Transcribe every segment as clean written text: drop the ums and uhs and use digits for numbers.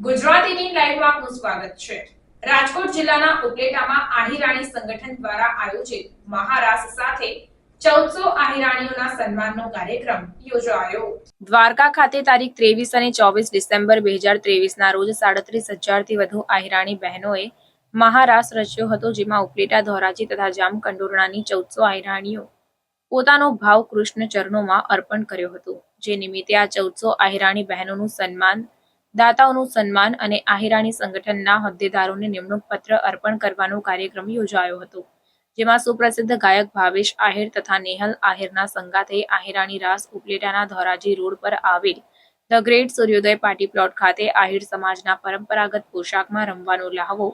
ગુજરાતીની લાઈવમાં આપનું સ્વાગત છે। રાજકોટ જિલ્લાના ઉપલેટામાં આહિરાણી સંગઠન દ્વારા આયોજિત મહારાસ સાથે 1400 આહિરાણીઓના સન્માનનો કાર્યક્રમ યોજાયો। દ્વારકા ખાતે તારીખ 23 અને 24 ડિસેમ્બર 2023ના રોજ 37,000થી વધુ આહિરાણી બહેનોએ મહારાસ રચ્યો હતો, જેમાં ઉપલેટા, ધોરાજી તથા જામકંડોરણાની 1400 આહિરાણીઓ પોતાનો ભાવ કૃષ્ણ ચરણોમાં અર્પણ કર્યો હતો। જે નિમિત્તે આ 1400 આહિરાણી બહેનોનું સન્માન, દાતાઓનું સન્માન અને આહિરાણી સંગઠનના હોદ્દેદારોને નિમણૂક પત્ર અર્પણ કરવાનો કાર્યક્રમ યોજાયો હતો, જેમાં સુપ્રસિદ્ધ ગાયક ભાવેશ આહિર તથા નેહલ આહિરના સંગાથે આહિરાણી રાસ ઉપલેટાના ધોરાજી રોડ પર આવેલ ધ ગ્રેટ સૂર્યોદય પાર્ટી પ્લોટ ખાતે આહિર સમાજના પરંપરાગત પોશાકમાં રમવાનો લહાવો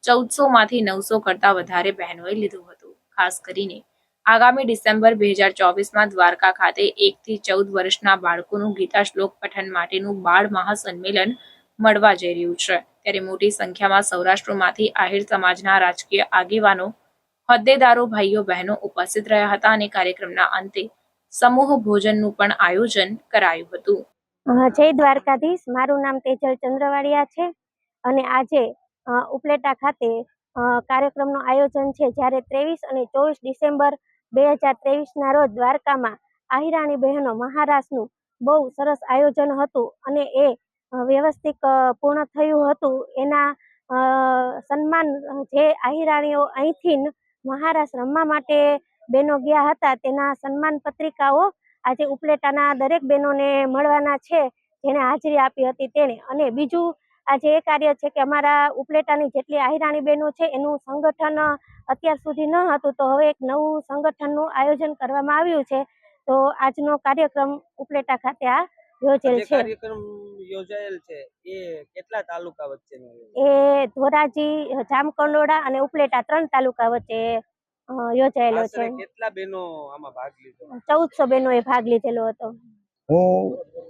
1400 માંથી 900 કરતા વધારે બહેનોએ લીધો હતો। ખાસ કરીને આગામી ડિસેમ્બર 2024માં દ્વારકા ખાતે 1 થી 14 વર્ષના બાળકોનું ગીતા શ્લોક પઠન માટેનું બાળ મહાસંમેલન મળવા જઈ રહ્યું છે, ત્યારે મોટી સંખ્યામાં સૌરાષ્ટ્રમાંથી આહિર સમાજના રાજકીય આગેવાનો, હોદ્દેદારો, ભાઈઓ બહેનો ઉપસ્થિત રહ્યા હતા અને કાર્યક્રમના અંતે સમૂહ ભોજનનું પણ આયોજન કરાયું હતું। જય દ્વારકાધીશ। મારું નામ તેજલ ચંદ્રવાડિયા છે અને આજે ઉપલેટા ખાતે કાર્યક્રમનું આયોજન છે, જ્યારે 23 અને 24 ડિસેમ્બર 2023ના રોજ દ્વારકામાં આહિરાણી બહેનો મહારાસનું બહુ સરસ આયોજન હતું અને એ વ્યવસ્થિત પૂર્ણ થયું હતું। એના સન્માન જે આહિરાણીઓ અહીંથી મહારાસ રમવા માટે બહેનો ગયા હતા, તેના સન્માન પત્રિકાઓ આજે ઉપલેટાના દરેક બહેનોને મળવાના છે, જેને હાજરી આપી હતી તેણે। અને બીજું આજે એ કાર્ય છે કે અમારા ઉપલેટાની જેટલી આહિરાણી બહેનો છે એનું સંગઠન અત્યાર સુધી ન હતું, તો હવે એક નવું સંગઠનનું આયોજન કરવામાં આવ્યું છે। તો આજનો કાર્યક્રમ ઉપલેટા ખાતે આ યોજેલ છે। કાર્યક્રમ યોજાયેલ છે એ કેટલા તાલુકા વચ્ચેનો? એ ધોરાજી, જામકંડોરણા અને ઉપલેટા 3 તાલુકા વચ્ચે યોજાયેલો છે। કેટલા બહેનો આમાં ભાગ લીધો? 1400 બહેનોએ ભાગ લીધેલો હતો। હું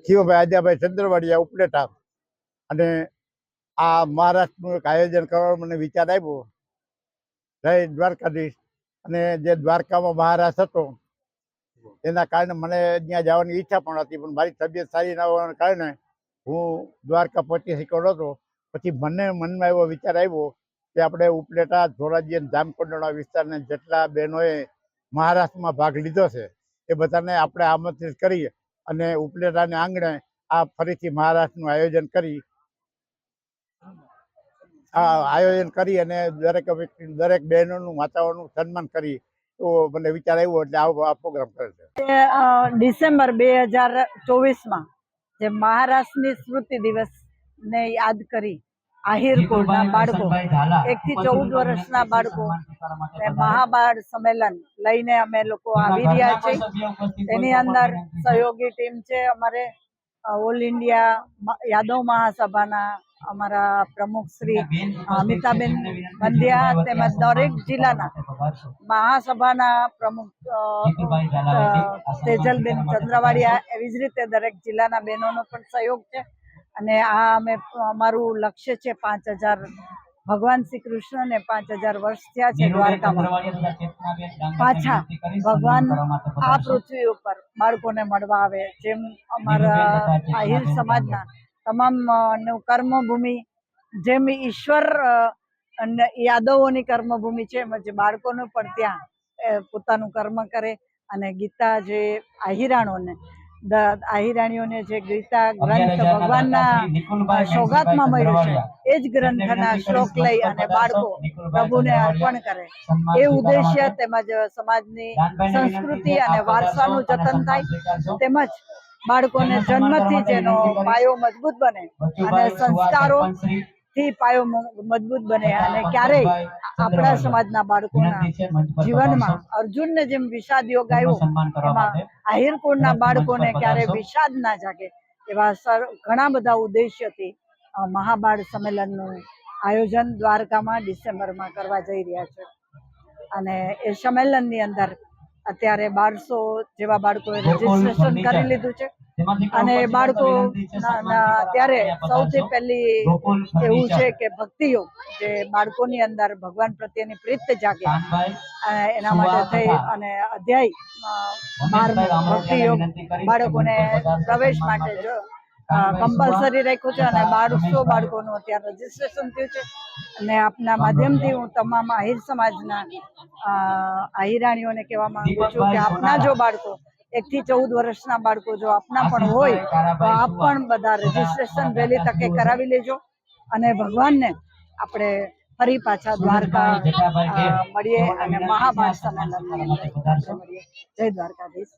શિવભાઈ આદ્યાભાઈ ચંદ્રવાડિયા, ઉપલેટા, અને આ મહારાષ્ટ્રનું એક આયોજન કરવાનો મને વિચાર આવ્યો। જય દ્વારકાધીશ। અને જે દ્વારકામાં મહારાસ હતો એના કારણે મને ત્યાં જવાની ઈચ્છા પણ હતી, પણ મારી તબિયત સારી ન હોવાના કારણે હું દ્વારકા પહોંચી શક્યો નહોતો। પછી મને મનમાં એવો વિચાર આવ્યો કે આપણે ઉપલેટા, ધોરાજી અને જામકંડોરણા વિસ્તારના જેટલા બહેનોએ મહારાષ્ટ્રમાં ભાગ લીધો છે એ બધાને આપણે આમંત્રિત કરી અને ઉપલેટાના આંગણે આ ફરીથી મહારાષ્ટ્રનું આયોજન કરી અને દરેક બહેનોનું, માતાઓનું સન્માન કરી તો મને વિચાર આવ્યો, એટલે આ પ્રોગ્રામ કરે છે। ડિસેમ્બર 2024માં જે મહારાષ્ટ્રની સ્મૃતિ દિવસને યાદ કરી આહિર કુળના બાળકો 1 થી 14 વર્ષના બાળકો મહાબાળ સંમેલન લઈને અમે લોકો આવી રહ્યા છીએ। તેની અંદર સહયોગી ટીમ છે અમારે ઓલ ઇન્ડિયા યાદવ મહાસભાના અમારા પ્રમુખ શ્રી અમિતાબેન બંધિયા, તેમજ દરેક જિલ્લાના મહાસભાના પ્રમુખ તેજલબેન ચંદ્રવાડિયા, એવી જ રીતે દરેક જિલ્લાના બહેનોનો પણ સહયોગ છે। અને આ અમારું લક્ષ્ય છે 5000, ભગવાન શ્રી કૃષ્ણને 5000 વર્ષ થયા છે દ્વારકામાં પાછા ભગવાન આ પૃથ્વી ઉપર બાળકોને મળવા આવે, જેમ અમારા આહિર સમાજના તમામ કર્મભૂમિ, જેમ ઈશ્વર યાદવોની કર્મભૂમિ છે, એમ જે બાળકોનું પણ ત્યાં પોતાનું કર્મ કરે અને ગીતા જે આહિરાણીઓને જે ગીતા ગ્રંથ ભગવાનના સોગાતમાં મળ્યું છે એ જ ગ્રંથના શ્લોક લઈ અને બાળકો પ્રભુને અર્પણ કરે, એ ઉદ્દેશ્ય તેમજ સમાજની સંસ્કૃતિ અને વારસાનું જતન થાય, તેમજ બાળકોને જન્મથી જેનો પાયો મજબૂત બને અને સંસ્કારોથી પાયો મજબૂત બને અને ક્યારેય આપણા સમાજના બાળકોના જીવનમાં અર્જુનને જેમ વિષાદ યોગ આવ્યો, એમાં આહિર કુળના બાળકોને ક્યારેય વિષાદ ના જાગે, એવા ઘણા બધા ઉદ્દેશ્યથી મહાબાળ સંમેલનનું આયોજન દ્વારકામાં ડિસેમ્બરમાં કરવા જઈ રહ્યા છે। અને એ સંમેલનની અંદર અત્યારે 1200 જેવા બાળકોએ રજીસ્ટ્રેશન કરી લીધું છે અને બાળકો ત્યારે સૌથી પહેલી એવું છે કે ભક્તિ યોગ, જે બાળકોની અંદર ભગવાન પ્રત્યેની પ્રીત જાગે એના માટે થઈ અને અધ્યાય 12મો ભક્તિ યોગ બાળકોને પ્રવેશ માટે કમ્પલસરી રાખ્યું છે અને 1200 બાળકોનું અત્યારે રજીસ્ટ્રેશન થયું છે. અને આપના માધ્યમથી હું તમામ આહિર સમાજના આહિરાણીઓને કહેવા માંગુ છું કે આપના જો બાળકો 1 થી 14 વર્ષના બાળકો જો આપના પણ હોય તો આપ પણ બધા રજીસ્ટ્રેશન વહેલી તકે કરાવી લેજો અને ભગવાનને આપણે ફરી પાછા દ્વારકા મળીએ અને મહાભારત સંમેલનમાં મળીએ. જય દ્વારકાધીશ.